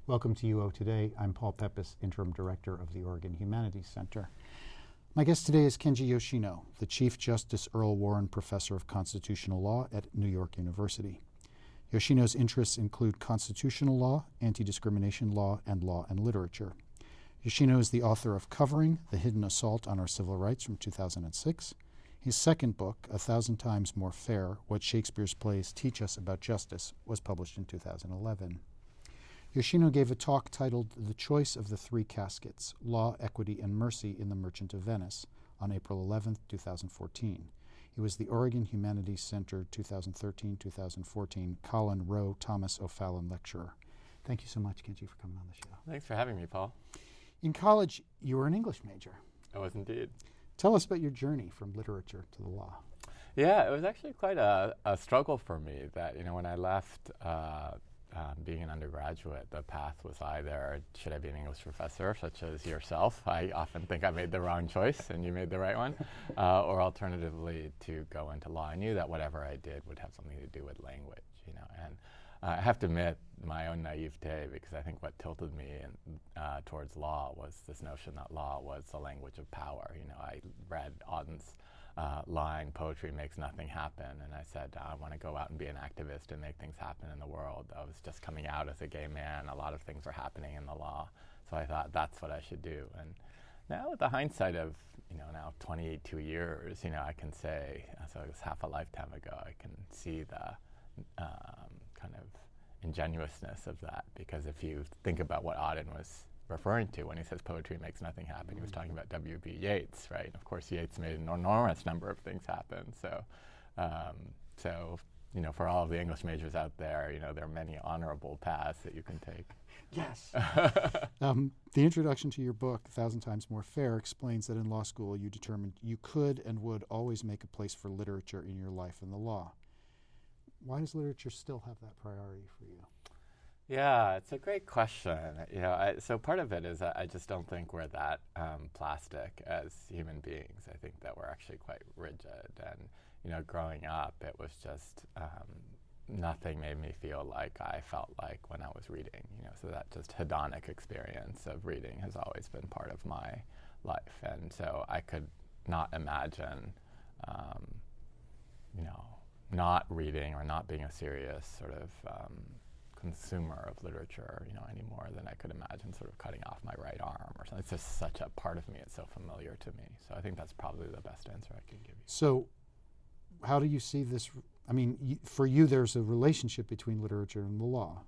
Welcome to UO Today. I'm Paul Peppis, Interim Director of the Oregon Humanities Center. My guest today is Kenji Yoshino, the Chief Justice Earl Warren Professor of Constitutional Law at New York University. Yoshino's interests include constitutional law, anti-discrimination law, and literature. Yoshino is the author of Covering: The Hidden Assault on Our Civil Rights from 2006. His second book, 1,000 Times More Fair: What Shakespeare's Plays Teach Us About Justice, was published in 2011. Yoshino gave a talk titled The Choice of the Three Caskets: Law, Equity, and Mercy in The Merchant of Venice on April 11, 2014. He was the Oregon Humanities Center 2013-2014 Colin Rowe Thomas O'Fallon Lecturer. Thank you so much, Kenji, for coming on the show. Thanks for having me, Paul. In college, you were an English major. I was indeed. Tell us about your journey from literature to the law. Yeah, it was actually quite a struggle for me that, when I left being an undergraduate, the path was either should I be an English professor, such as yourself? I often think I made the wrong choice and you made the right one, or alternatively to go into law. I knew that whatever I did would have something to do with language, and I have to admit my own naivete, because I think what tilted me towards law was this notion that law was the language of power. I read Auden's line, poetry makes nothing happen, and I said, I want to go out and be an activist and make things happen in the world. I was just coming out as a gay man. A lot of things were happening in the law, so I thought that's what I should do. And now with the hindsight of, now 22 years, I can say, so it was half a lifetime ago, I can see the kind of ingenuousness of that, because if you think about what Auden was referring to when he says poetry makes nothing happen, he was talking about W.B. Yeats, right? And of course, Yeats made an enormous number of things happen. So, for all of the English majors out there, there are many honorable paths that you can take. Yes. The introduction to your book, 1,000 Times More Fair, explains that in law school you determined you could and would always make a place for literature in your life and the law. Why does literature still have that priority for you? Yeah, it's a great question. So part of it is I just don't think we're that plastic as human beings. I think that we're actually quite rigid. And, growing up, it was just nothing made me feel like I felt like when I was reading. So that just hedonic experience of reading has always been part of my life. And so I could not imagine, not reading or not being a serious sort of consumer of literature, any more than I could imagine sort of cutting off my right arm or something. It's just such a part of me. It's so familiar to me. So I think that's probably the best answer I can give you. So how do you see this? I mean, for you, there's a relationship between literature and the law.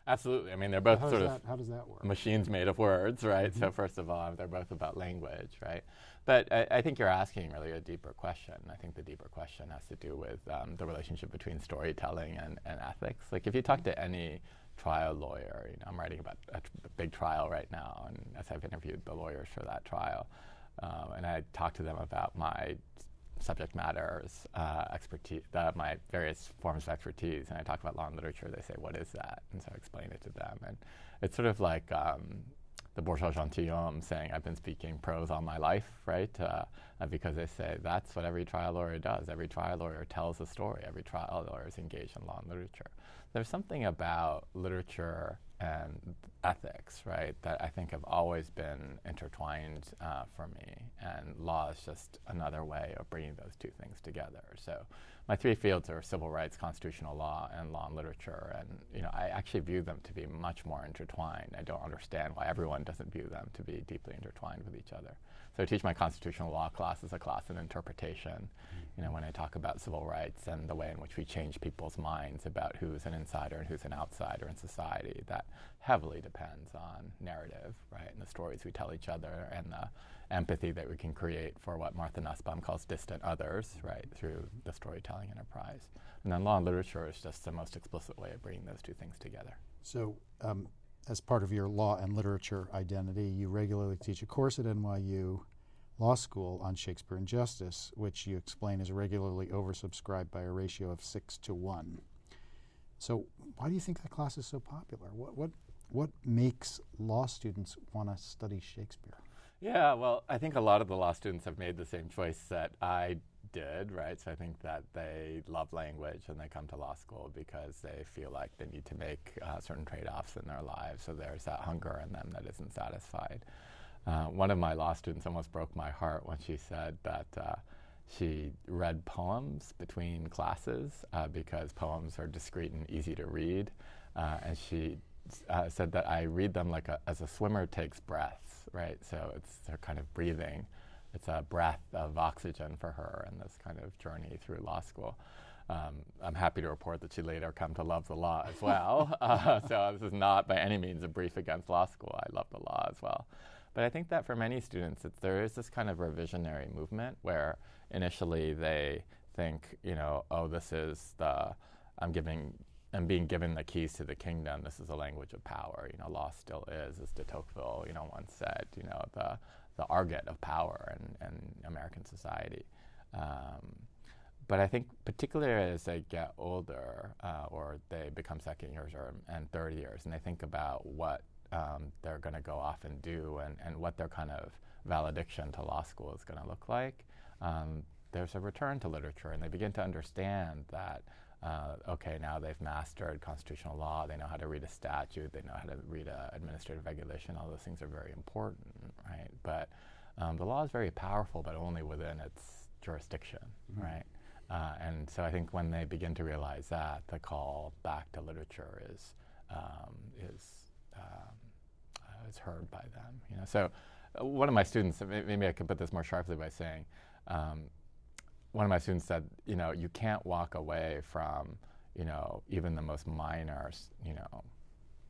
Absolutely. I mean, they're both how does that work? Machines made of words, right? Mm-hmm. So first of all, they're both about language, right? But I think you're asking really a deeper question. I think the deeper question has to do with the relationship between storytelling and ethics. Like if you talk to any trial lawyer, I'm writing about a big trial right now, and as I've interviewed the lawyers for that trial, and I talk to them about my subject matters, expertise, my various forms of expertise, and I talk about law and literature, they say, what is that? And so I explain it to them. And it's sort of like the bourgeois gentilhomme saying, I've been speaking prose all my life, right? Because they say that's what every trial lawyer does. Every trial lawyer tells a story. Every trial lawyer is engaged in law and literature. There's something about literature and ethics, right, that I think have always been intertwined for me, and law is just another way of bringing those two things together. So my three fields are civil rights, constitutional law, and law and literature, and I actually view them to be much more intertwined. I don't understand why everyone doesn't view them to be deeply intertwined with each other. So I teach my constitutional law class as a class in interpretation. When I talk about civil rights and the way in which we change people's minds about who's an insider and who's an outsider in society, that heavily depends on narrative, right, and the stories we tell each other and the empathy that we can create for what Martha Nussbaum calls distant others, right, through the storytelling enterprise. And then law and literature is just the most explicit way of bringing those two things together. So as part of your law and literature identity, you regularly teach a course at NYU Law School on Shakespeare and Justice, which you explain is regularly oversubscribed by a ratio of 6-to-1. So why do you think that class is so popular? What makes law students want to study Shakespeare? Yeah, well, I think a lot of the law students have made the same choice that I did, right? So I think that they love language and they come to law school because they feel like they need to make certain trade-offs in their lives. So there's that hunger in them that isn't satisfied. One of my law students almost broke my heart when she said that she read poems between classes because poems are discreet and easy to read. And she said that I read them like as a swimmer takes breaths, right? So it's her kind of breathing. It's a breath of oxygen for her in this kind of journey through law school. I'm happy to report that she later come to love the law as well. So this is not by any means a brief against law school. I love the law as well. But I think that for many students, there is this kind of revisionary movement where initially they think, oh, this is I'm being given the keys to the kingdom. This is a language of power. Law still is, as de Tocqueville, once said, the argot of power in American society. But I think particularly as they get older, or they become second years and third years, and they think about what they're going to go off and do and what their kind of valediction to law school is going to look like, there's a return to literature, and they begin to understand that, okay, now they've mastered constitutional law, they know how to read a statute, they know how to read an administrative regulation, all those things are very important, right? But the law is very powerful, but only within its jurisdiction, right? And so I think when they begin to realize that, the call back to literature is heard by them. So one of my students, maybe I can put this more sharply by saying, one of my students said, you can't walk away from, even the most minor,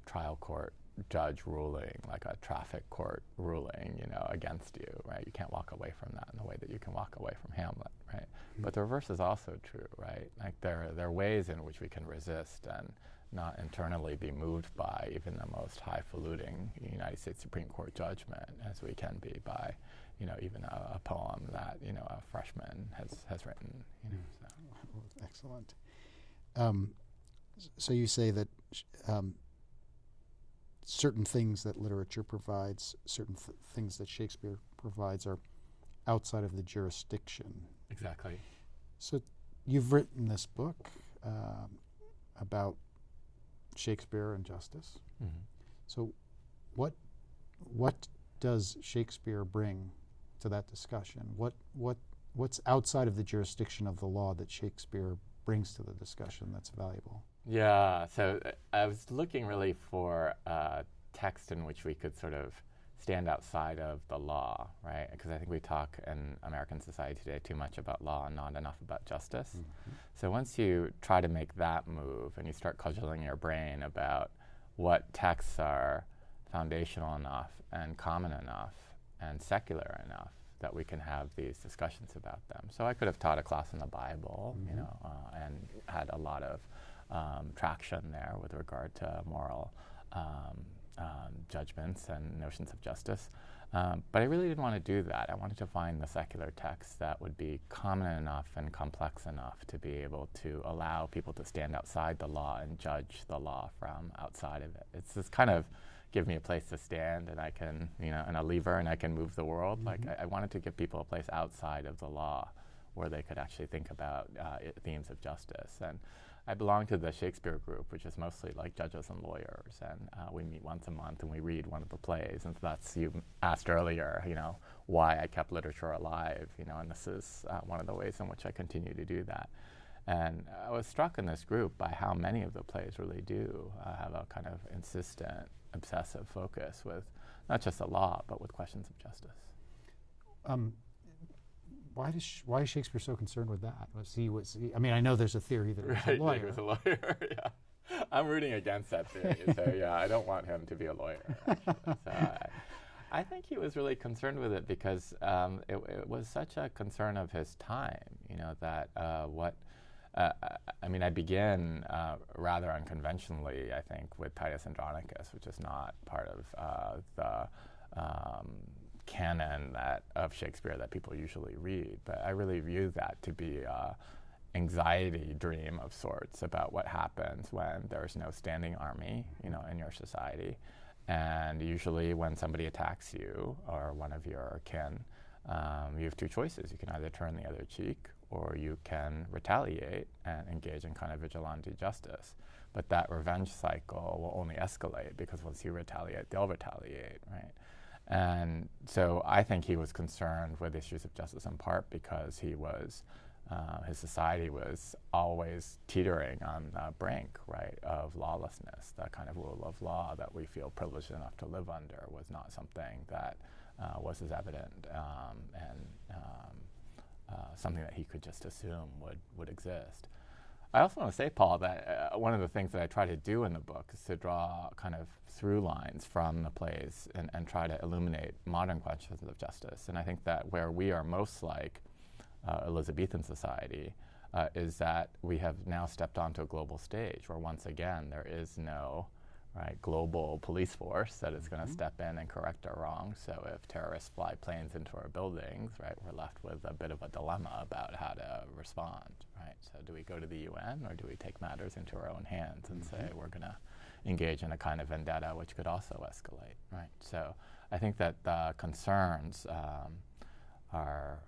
trial court judge ruling, like a traffic court ruling, against you, right? You can't walk away from that in the way that you can walk away from Hamlet, right? Mm-hmm. But the reverse is also true, right? Like there are ways in which we can resist and not internally be moved by even the most highfalutin United States Supreme Court judgment as we can be by, even a poem that, a freshman has written, So. Excellent. So you say that certain things that literature provides, certain things that Shakespeare provides are outside of the jurisdiction. Exactly. So you've written this book about Shakespeare and justice. Mm-hmm. So what does Shakespeare bring to that discussion? What's outside of the jurisdiction of the law that Shakespeare brings to the discussion that's valuable? Yeah, so I was looking really for a text in which we could sort of stand outside of the law, right? Because I think we talk in American society today too much about law and not enough about justice. Mm-hmm. So once you try to make that move and you start cudgeling your brain about what texts are foundational enough and common enough and secular enough that we can have these discussions about them. So I could have taught a class in the Bible, mm-hmm. And had a lot of traction there with regard to moral judgments and notions of justice. But I really didn't want to do that. I wanted to find the secular text that would be common enough and complex enough to be able to allow people to stand outside the law and judge the law from outside of it. It's this kind of give me a place to stand and I can, and a lever and I can move the world. Mm-hmm. Like I wanted to give people a place outside of the law where they could actually think about themes of justice. And I belong to the Shakespeare group, which is mostly like judges and lawyers, and we meet once a month and we read one of the plays. And so that's, you asked earlier, why I kept literature alive, and this is one of the ways in which I continue to do that. And I was struck in this group by how many of the plays really do have a kind of insistent, obsessive focus with not just the law, but with questions of justice. Why is Shakespeare so concerned with that? I mean, I know there's a theory that he was a lawyer. He was a lawyer, yeah. I'm rooting against that theory, so yeah, I don't want him to be a lawyer, actually. So I think he was really concerned with it because it was such a concern of his time, that I begin rather unconventionally, I think, with Titus Andronicus, which is not part of the canon of Shakespeare that people usually read. But I really view that to be an anxiety dream of sorts about what happens when there's no standing army, in your society. And usually when somebody attacks you or one of your kin, you have two choices. You can either turn the other cheek or you can retaliate and engage in kind of vigilante justice. But that revenge cycle will only escalate because once you retaliate, they'll retaliate, right? And so I think he was concerned with issues of justice in part because he was, his society was always teetering on the brink, right, of lawlessness. That kind of rule of law that we feel privileged enough to live under was not something that was as evident and something that he could just assume would exist. I also want to say, Paul, that one of the things that I try to do in the book is to draw kind of through lines from the plays and try to illuminate modern questions of justice. And I think that where we are most like Elizabethan society is that we have now stepped onto a global stage where once again there is no global police force that is going to step in and correct our wrongs. So if terrorists fly planes into our buildings, we're left with a bit of a dilemma about how to respond, right? So do we go to the UN or do we take matters into our own hands and say we're going to engage in a kind of vendetta which could also escalate, right? So I think that the concerns are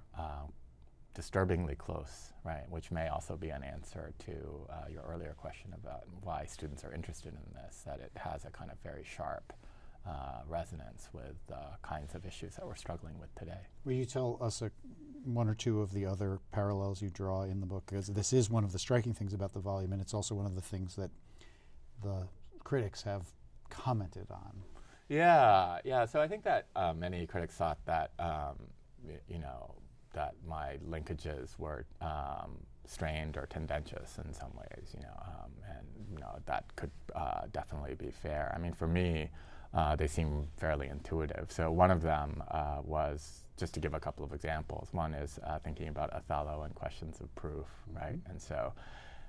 disturbingly close, right? Which may also be an answer to your earlier question about why students are interested in this, that it has a kind of very sharp resonance with the kinds of issues that we're struggling with today. Will you tell us one or two of the other parallels you draw in the book? Because this is one of the striking things about the volume, and it's also one of the things that the critics have commented on. Yeah. So I think that many critics thought that, that my linkages were strained or tendentious in some ways, and that could definitely be fair. I mean, for me, they seem fairly intuitive. So one of them was, just to give a couple of examples, one is thinking about Othello and questions of proof, right? And so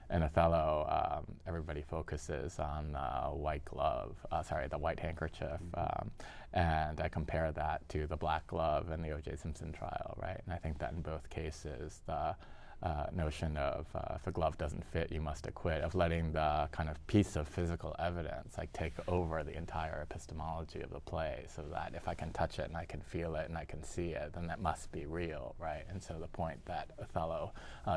in Othello, everybody focuses on the white glove, the white handkerchief, and I compare that to the black glove in the O.J. Simpson trial, right? And I think that in both cases, the notion of if a glove doesn't fit, you must acquit, of letting the kind of piece of physical evidence take over the entire epistemology of the play, so that if I can touch it and I can feel it and I can see it, then that must be real, right? And so the point that Othello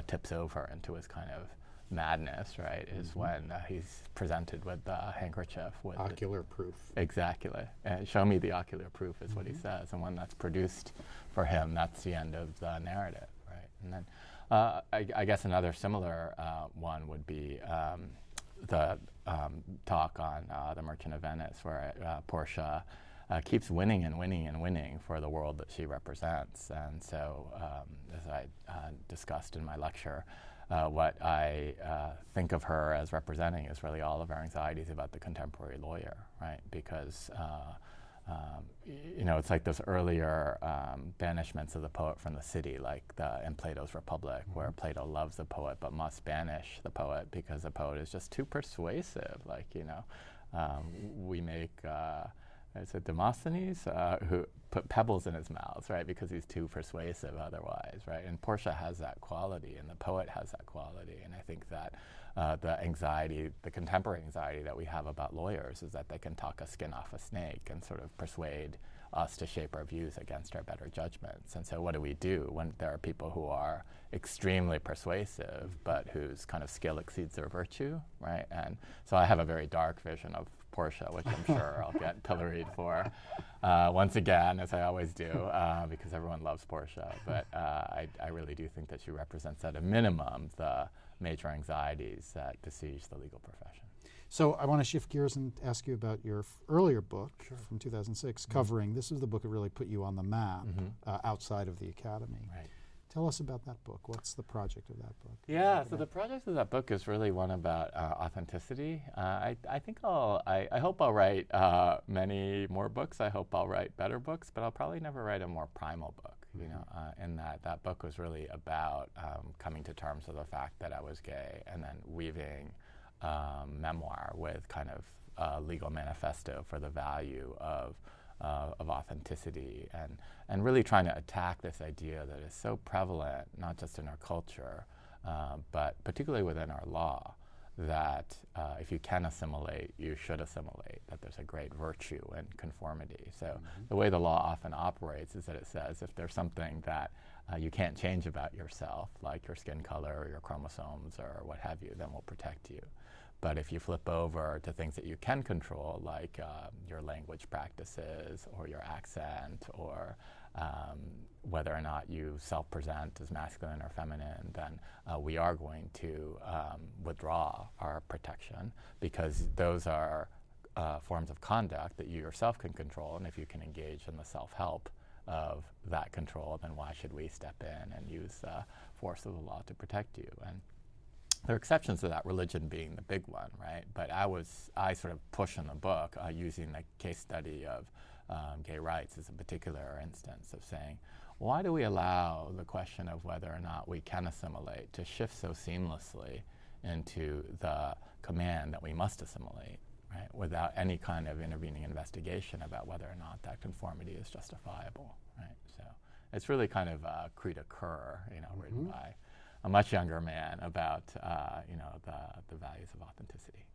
tips over into his kind of madness, right, is when he's presented with the handkerchief with ocular proof. Exactly. Show me the ocular proof is what he says, and when that's produced for him, that's the end of the narrative, right? And then I guess another similar one would be the talk on The Merchant of Venice, where Portia keeps winning and winning and winning for the world that she represents. And so, as I discussed in my lecture, what I think of her as representing is really all of our anxieties about the contemporary lawyer, right? Because it's like those earlier banishments of the poet from the city, like in Plato's Republic, where Plato loves the poet but must banish the poet because the poet is just too persuasive. We make is it Demosthenes who put pebbles in his mouth, right? Because he's too persuasive otherwise, right? And Portia has that quality, and the poet has that quality. And I think that the anxiety, the contemporary anxiety that we have about lawyers is that they can talk a skin off a snake and sort of persuade us to shape our views against our better judgments. And so what do we do when there are people who are extremely persuasive but whose kind of skill exceeds their virtue, right? And so I have a very dark vision of Portia, which I'm sure I'll get pilloried for once again, as I always do, because everyone loves Portia. But I really do think that she represents, at a minimum, the major anxieties that besiege the legal profession. So I want to shift gears and ask you about your earlier book from 2006, covering, this is the book that really put you on the map outside of the academy. Right. Tell us about that book. What's the project of that book? Yeah, so the project of that book is really one about authenticity. I hope I'll write many more books. I hope I'll write better books, but I'll probably never write a more primal book. In that book was really about coming to terms with the fact that I was gay, and then weaving memoir with kind of legal manifesto for the value of authenticity, and really trying to attack this idea that is so prevalent, not just in our culture, but particularly within our law, that if you can assimilate, you should assimilate, that there's a great virtue in conformity. So the way the law often operates is that it says if there's something that you can't change about yourself, like your skin color or your chromosomes or what have you, then we'll protect you. But if you flip over to things that you can control, like your language practices or your accent or whether or not you self-present as masculine or feminine, then we are going to withdraw our protection, because those are forms of conduct that you yourself can control, and if you can engage in the self-help of that control, then why should we step in and use the force of the law to protect you? And there are exceptions to that, religion being the big one, right? But I sort of push in the book using the case study of gay rights as a particular instance of saying, why do we allow the question of whether or not we can assimilate to shift so seamlessly into the command that we must assimilate, right, without any kind of intervening investigation about whether or not that conformity is justifiable, right? So it's really kind of a cri de coeur, written by a much younger man about the values of authenticity.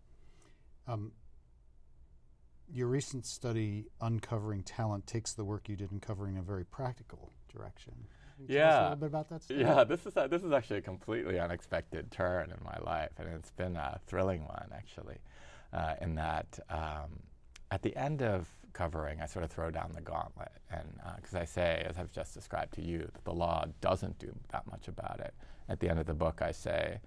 Your recent study, Uncovering Talent, takes the work you did in covering a very practical direction. Can you tell us a little bit about that study? Yeah, this is actually a completely unexpected turn in my life, and it's been a thrilling one, actually, in that at the end of covering, I sort of throw down the gauntlet, and because I say, as I've just described to you, that the law doesn't do that much about it. At the end of the book, I say,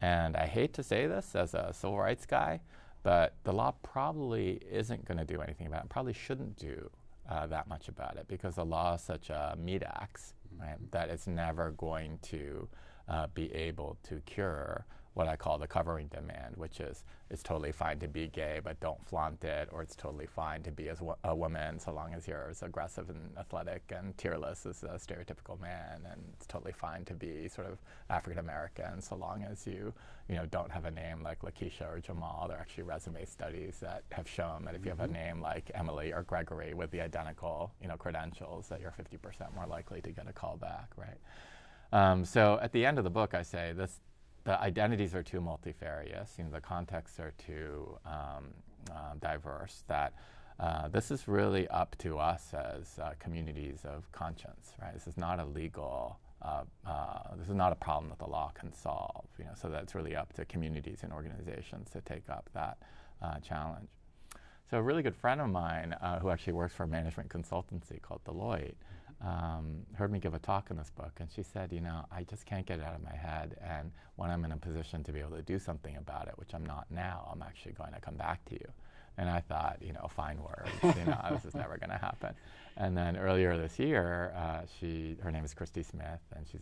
and I hate to say this as a civil rights guy, but the law probably isn't going to do anything about it, probably shouldn't do that much about it, because the law is such a meat axe, right, that it's never going to be able to cure what I call the covering demand, which is it's totally fine to be gay, but don't flaunt it, or it's totally fine to be as a woman so long as you're as aggressive and athletic and tearless as a stereotypical man, and it's totally fine to be sort of African American so long as you don't have a name like Lakeisha or Jamal. There are actually resume studies that have shown that if you have a name like Emily or Gregory with the identical credentials, that you're 50% more likely to get a call back, right? So at the end of the book, I say the identities are too multifarious, the contexts are too diverse, that this is really up to us as communities of conscience, right? This is not a legal, this is not a problem that the law can solve, so that's really up to communities and organizations to take up that challenge. So a really good friend of mine who actually works for a management consultancy called Deloitte heard me give a talk in this book, and she said, I just can't get it out of my head, and when I'm in a position to be able to do something about it, which I'm not now, I'm actually going to come back to you. And I thought, fine words, this is never going to happen. And then earlier this year, her name is Christy Smith, and she's